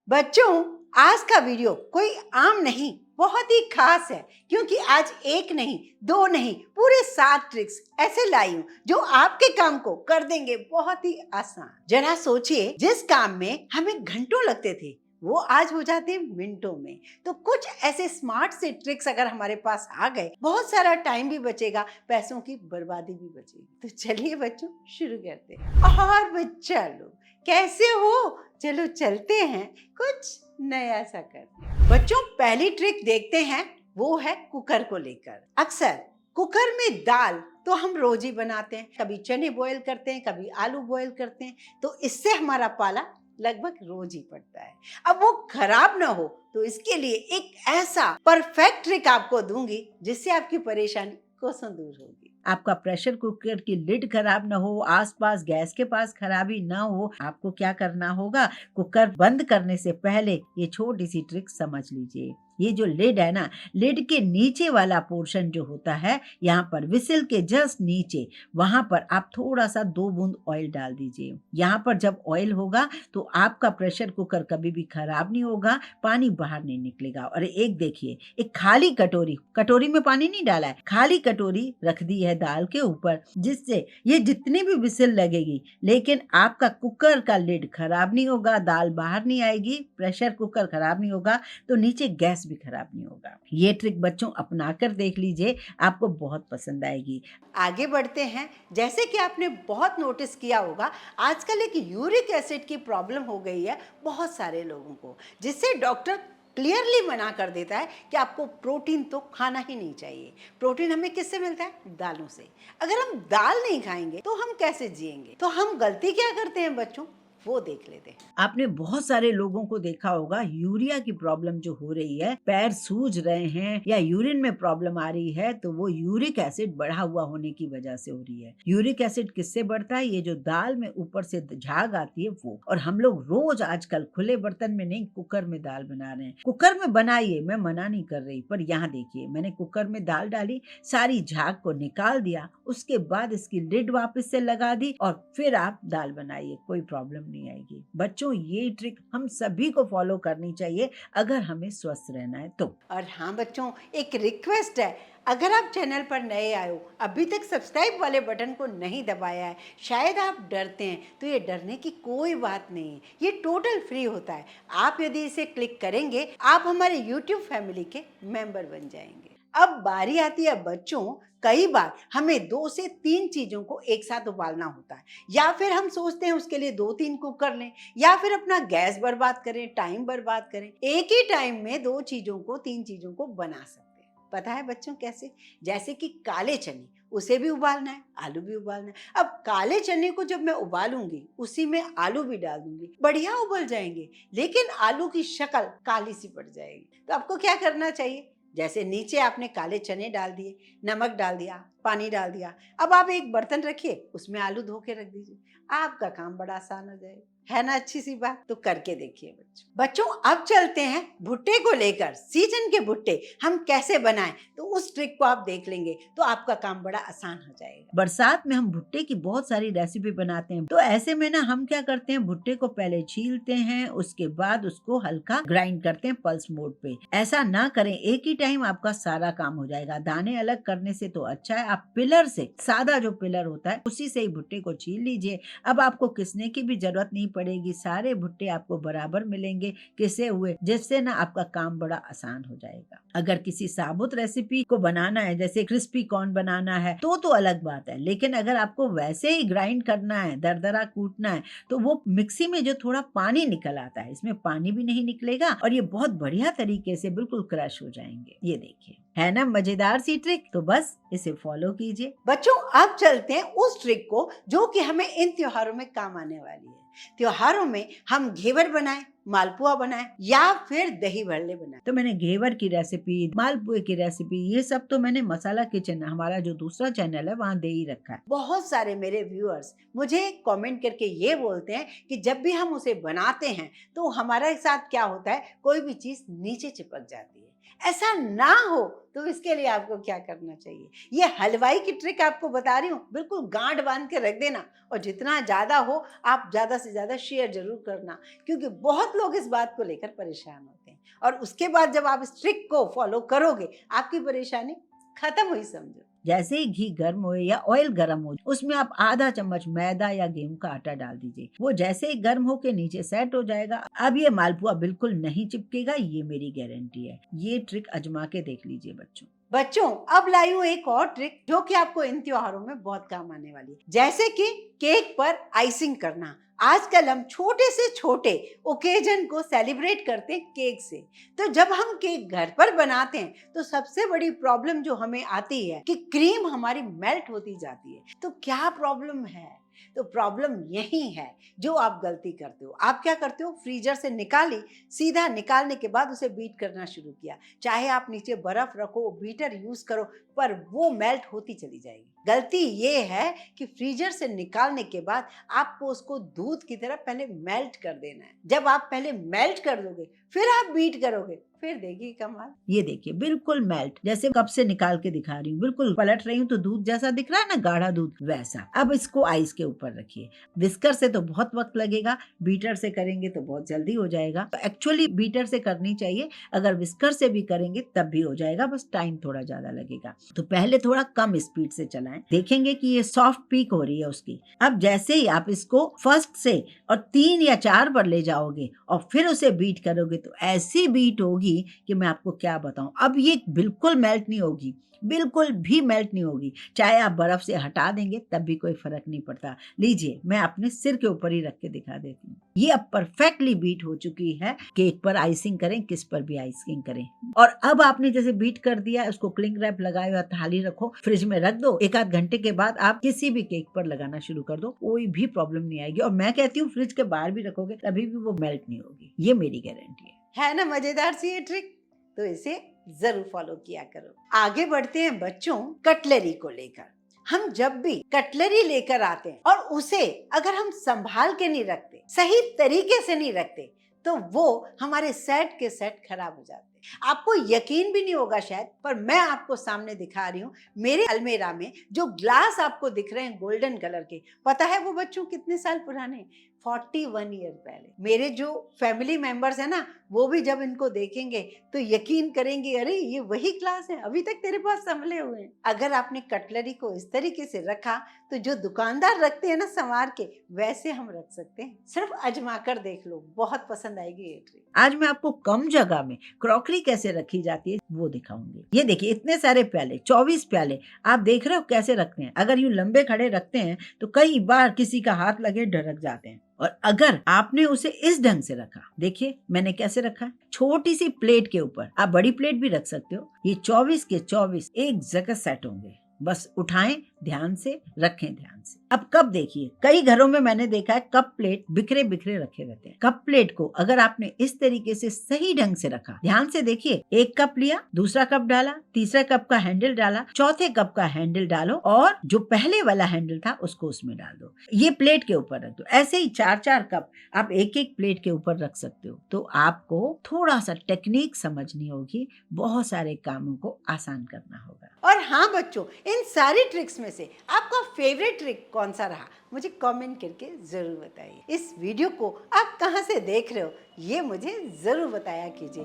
बच्चों, आज का वीडियो कोई आम नहीं, बहुत ही खास है, क्योंकि आज एक नहीं, दो नहीं, पूरे 7 ट्रिक्स ऐसे लाई हूँ जो आपके काम को कर देंगे बहुत ही आसान। जरा सोचिए, जिस काम में हमें घंटों लगते थे वो आज हो जाते हैं मिनटों में। तो कुछ ऐसे स्मार्ट से ट्रिक्स अगर हमारे पास आ गए, बहुत सारा टाइम भी बचेगा, पैसों की बर्बादी भी बचेगी। तो चलिए बच्चों, शुरू करते हैं। और बच्चा लोग कैसे हो? चलो चलते हैं, कुछ नया सा करते हैं। बच्चों, पहली ट्रिक देखते हैं, वो है कुकर को लेकर। अक्सर कुकर में दाल तो हम रोज ही बनाते हैं, कभी चने बॉईल करते हैं, कभी आलू बॉईल करते हैं, तो इससे हमारा पाला लगभग रोज ही पड़ता है। अब वो खराब ना हो तो इसके लिए एक ऐसा परफेक्ट ट्रिक आपको दूंगी जिससे आपकी परेशानी कोसों दूर होगी। आपका प्रेशर कुकर की लिड खराब ना हो, आसपास गैस के पास खराबी ना हो, आपको क्या करना होगा? कुकर बंद करने से पहले ये छोटी सी ट्रिक समझ लीजिए। ये जो लिड है ना, लिड के नीचे वाला पोर्शन जो होता है, यहाँ पर विसिल के जस्ट नीचे, वहां पर आप थोड़ा सा 2 बूंद ऑयल डाल दीजिए। यहाँ पर जब ऑयल होगा तो आपका प्रेशर कुकर कभी भी खराब नहीं होगा, पानी बाहर नहीं निकलेगा। और एक देखिए, एक खाली कटोरी में पानी नहीं डाला है, खाली कटोरी रख दी है दाल के ऊपर, जिससे ये जितनी भी विसिल लगेगी लेकिन आपका कुकर का लिड खराब नहीं होगा, दाल बाहर नहीं आएगी, प्रेशर कुकर खराब नहीं होगा, तो नीचे गैस भी खराब नहीं होगा। ये ट्रिक बच्चों अपना कर देख लीजिए, आपको बहुत पसंद आएगी। आगे बढ़ते हैं। जैसे कि आपने बहुत नोटिस किया होगा, आजकल एक यूरिक एसिड की प्रॉब्लम हो गई है बहुत सारे लोगों को, जिससे डॉक्टर क्लियरली मना कर देता है कि आपको प्रोटीन तो खाना ही नहीं चाहिए। प्रोटीन हमें किससे मिलता है? दालों से। अगर हम दाल नहीं खाएंगे तो हम कैसे जिएंगे? तो हम गलती क्या करते हैं बच्चों, वो देख लेते हैं। आपने बहुत सारे लोगों को देखा होगा, यूरिया की प्रॉब्लम जो हो रही है, पैर सूज रहे हैं या यूरिन में प्रॉब्लम आ रही है, तो वो यूरिक एसिड बढ़ा हुआ होने की वजह से हो रही है। यूरिक एसिड किससे बढ़ता है? ये जो दाल में ऊपर से झाग आती है वो। और हम लोग रोज आजकल खुले बर्तन में नहीं, कुकर में दाल बना रहे हैं। कुकर में बनाइए, मैं मना नहीं कर रही, पर यहाँ देखिए, मैंने कुकर में दाल डाली, सारी झाग को निकाल दिया, उसके बाद इसकी लिड वापस से लगा दी और फिर आप दाल बनाइए, कोई प्रॉब्लम नहीं आएगी। बच्चों, ये ट्रिक हम सभी को फॉलो करनी चाहिए अगर हमें स्वस्थ रहना है तो। और हाँ बच्चों, एक रिक्वेस्ट है, अगर आप चैनल पर नए आए हो, अभी तक सब्सक्राइब वाले बटन को नहीं दबाया है, शायद आप डरते हैं, तो ये डरने की कोई बात नहीं है, ये टोटल फ्री होता है। आप यदि इसे क्लिक करेंगे, आप हमारे YouTube फैमिली के मेंबर बन जाएंगे। अब बारी आती है बच्चों, कई बार हमें 2 से 3 चीजों को एक साथ उबालना होता है, या फिर हम सोचते हैं उसके लिए 2-3 कुकर लें, या फिर अपना गैस बर्बाद करें, टाइम बर्बाद करें। एक ही टाइम में 2 चीजों को, 3 चीजों को बना सकते हैं। पता है बच्चों कैसे? जैसे कि काले चने, उसे भी उबालना है, आलू भी उबालना है। अब काले चने को जब मैं उबालूंगी, उसी में आलू भी डाल दूंगी, बढ़िया उबल जाएंगे, लेकिन आलू की शक्ल काली सी पड़ जाएगी। तो आपको क्या करना चाहिए? जैसे नीचे आपने काले चने डाल दिए, नमक डाल दिया, पानी डाल दिया, अब आप एक बर्तन रखिए, उसमें आलू धो के रख दीजिए, आपका काम बड़ा आसान हो जाएगा। है ना अच्छी सी बात? तो करके देखिए बच्चों। अब चलते हैं भुट्टे को लेकर। सीजन के भुट्टे हम कैसे बनाएं, तो उस ट्रिक को आप देख लेंगे तो आपका काम बड़ा आसान हो जाएगा। बरसात में हम भुट्टे की बहुत सारी रेसिपी बनाते हैं, तो ऐसे में ना हम क्या करते हैं, भुट्टे को पहले छीलते हैं, उसके बाद उसको हल्का ग्राइंड करते हैं पल्स मोड पे। ऐसा ना करें, एक ही टाइम आपका सारा काम हो जाएगा। दाने अलग करने से तो अच्छा है आप पिलर से, सादा जो पिलर होता है उसी से ही भुट्टे को छील लीजिए। अब आपको किसने की भी जरूरत नहीं पड़ेगी, सारे भुट्टे आपको बराबर मिलेंगे किसे हुए, जिससे ना आपका काम बड़ा आसान हो जाएगा। अगर किसी साबुत रेसिपी को बनाना है, जैसे क्रिस्पी कॉर्न बनाना है, तो अलग बात है, लेकिन अगर आपको वैसे ही ग्राइंड करना है, दरदरा कूटना है, तो वो मिक्सी में जो थोड़ा पानी निकल आता है, इसमें पानी भी नहीं निकलेगा और ये बहुत बढ़िया तरीके से बिल्कुल क्रश हो जाएंगे। ये देखिए, है ना मजेदार सी ट्रिक? तो बस इसे फॉलो कीजिए। बच्चों, अब चलते हैं उस ट्रिक को जो कि हमें इन त्योहारों में काम आने वाली है। त्योहारों में हम घेवर बनाएं, मालपुआ बनाएं, या फिर दही भल्ले बनाएं। तो मैंने घेवर की रेसिपी, मालपुए की रेसिपी, ये सब तो मैंने मसाला किचन, हमारा जो दूसरा चैनल है, वहाँ दे ही रखा है। बहुत सारे मेरे व्यूअर्स मुझे कमेंट करके ये बोलते हैं कि जब भी हम उसे बनाते हैं तो हमारे साथ क्या होता है, कोई भी चीज नीचे चिपक जाती है। ऐसा ना हो तो इसके लिए आपको क्या करना चाहिए? ये हलवाई की ट्रिक आपको बता रही हूँ, बिल्कुल गांठ बांध के रख देना, और जितना ज्यादा हो आप ज्यादा से ज्यादा शेयर जरूर करना, क्योंकि बहुत लोग इस बात को लेकर परेशान होते हैं, और उसके बाद जब आप इस ट्रिक को फॉलो करोगे आपकी परेशानी खत्म हुई समझो। जैसे ही घी गर्म हो या ऑयल गर्म हो, उसमें आप आधा चम्मच मैदा या गेहूं का आटा डाल दीजिए। वो जैसे ही गर्म होके नीचे सेट हो जाएगा। अब ये मालपुआ बिल्कुल नहीं चिपकेगा, ये मेरी गारंटी है। ये ट्रिक आजमा के देख लीजिए बच्चों। बच्चों, अब लाई हूँ एक और ट्रिक जो कि आपको इन त्योहारों में बहुत काम आने वाली है, जैसे कि केक पर आइसिंग करना। आजकल हम छोटे से छोटे ओकेजन को सेलिब्रेट करते हैं केक से। तो जब हम केक घर पर बनाते हैं तो सबसे बड़ी प्रॉब्लम जो हमें आती है कि क्रीम हमारी मेल्ट होती जाती है। तो क्या प्रॉब्लम है? तो प्रॉब्लम यही है जो आप गलती करते हो। आप क्या करते हो, फ्रीजर से निकाली, सीधा निकालने के बाद उसे बीट करना शुरू किया। चाहे आप नीचे बर्फ रखो, बीटर यूज करो, पर वो मेल्ट होती चली जाएगी। गलती ये है कि फ्रीजर से निकालने के बाद आपको उसको दूध की तरह पहले मेल्ट कर देना है। जब आप पहले मेल्ट कर दोगे फिर आप बीट करोगे, फिर देगी कमाल। ये देखिए बिल्कुल मेल्ट, जैसे कप से निकाल के दिखा रही हूँ, बिल्कुल पलट रही हूँ तो दूध जैसा दिख रहा है ना, गाढ़ा दूध वैसा। अब इसको आइस के ऊपर रखिए। विस्कर से तो बहुत वक्त लगेगा, बीटर से करेंगे तो बहुत जल्दी हो जाएगा। तो एक्चुअली बीटर से करनी चाहिए, अगर विस्कर से भी करेंगे तब भी हो जाएगा, बस टाइम थोड़ा ज्यादा लगेगा। तो पहले थोड़ा कम स्पीड से चलाएं, देखेंगे कि ये सॉफ्ट पीक हो रही है उसकी। अब जैसे ही आप इसको फर्स्ट से और 3 या 4 पर ले जाओगे और फिर उसे बीट करोगे तो ऐसी बीट होगी कि मैं आपको क्या बताऊं। अब ये बिल्कुल मेल्ट नहीं होगी, बिल्कुल भी मेल्ट नहीं होगी। चाहे आप बर्फ से हटा देंगे तब भी कोई फर्क नहीं पड़ता। लीजिए, मैं अपने सिर के ऊपर ही रख के दिखा देती हूँ। ये अब परफेक्टली बीट हो चुकी है। केक पर आइसिंग करें, किस पर भी आइसिंग करें। और अब आपने जैसे बीट कर दिया, उसको क्लिंग रैप लगाए या थाली रखो, फ्रिज में रख दो। 1 आध घंटे के बाद आप किसी भी केक पर लगाना शुरू कर दो, कोई भी प्रॉब्लम नहीं आएगी। और मैं कहती हूँ फ्रिज के बाहर भी रखोगे तभी भी वो मेल्ट नहीं होगी। ये मेरी गारंटी है ना मजेदार सी ये ट्रिक? तो इसे जरूर फॉलो किया करो। आगे बढ़ते हैं बच्चों कटलरी को लेकर। हम जब भी कटलरी लेकर आते हैं और उसे अगर हम संभाल के नहीं रखते, सही तरीके से नहीं रखते, तो वो हमारे सेट के सेट खराब हो जाते हैं। आपको यकीन भी नहीं होगा शायद, पर मैं आपको सामने दिखा रही हूँ मेरे अलमीरा में जो ग्लास आपको दिख रहे हैं गोल्डन कलर के। पता है वो बच्चों कितने साल पुराने? 41 ईयर पहले। मेरे जो फैमिली मेंबर्स है ना, वो भी जब इनको देखेंगे तो यकीन करेंगे, अरे ये वही ग्लास है, अभी तक तेरे पास संभले हुए हैं। अगर आपने कटलरी को इस तरीके से रखा तो जो दुकानदार रखते हैं ना संवार के, वैसे हम रख सकते हैं। सिर्फ आजमा कर देख लो, बहुत पसंद आएगी ये ट्रिक। आज मैं आपको कम जगह में क्रॉकरी कैसे रखी जाती है वो दिखाऊंगी। ये देखिए, इतने सारे प्याले, 24 प्याले आप देख रहे हो कैसे रखते हैं। अगर यूं लंबे खड़े रखते हैं तो कई बार किसी का हाथ लगे ढरक जाते हैं। और अगर आपने उसे इस ढंग से रखा, देखिए मैंने कैसे रखा है, छोटी सी प्लेट के ऊपर, आप बड़ी प्लेट भी रख सकते हो। ये 24 के 24 एक जगह सेट होंगे। बस उठाएं, ध्यान से रखें, ध्यान से। अब कप देखिए, कई घरों में मैंने देखा है कप प्लेट बिखरे बिखरे रखे रहते हैं। कप प्लेट को अगर आपने इस तरीके से सही ढंग से रखा, ध्यान से देखिए, एक कप लिया, दूसरा कप डाला, तीसरा कप का हैंडल डाला, चौथे कप का हैंडल डालो और जो पहले वाला हैंडल था उसको उसमें डाल दो। ये प्लेट के ऊपर रख दो। ऐसे ही 4-4 कप आप एक एक प्लेट के ऊपर रख सकते हो। तो आपको थोड़ा सा टेक्निक समझनी होगी, बहुत सारे कामों को आसान करना होगा। और हाँ बच्चों, इन सारी ट्रिक्स में से आपका फेवरेट ट्रिक कौन सा रहा, मुझे कमेंट करके जरूर बताइए। इस वीडियो को आप कहाँ से देख रहे हो ये मुझे जरूर बताया कीजिए।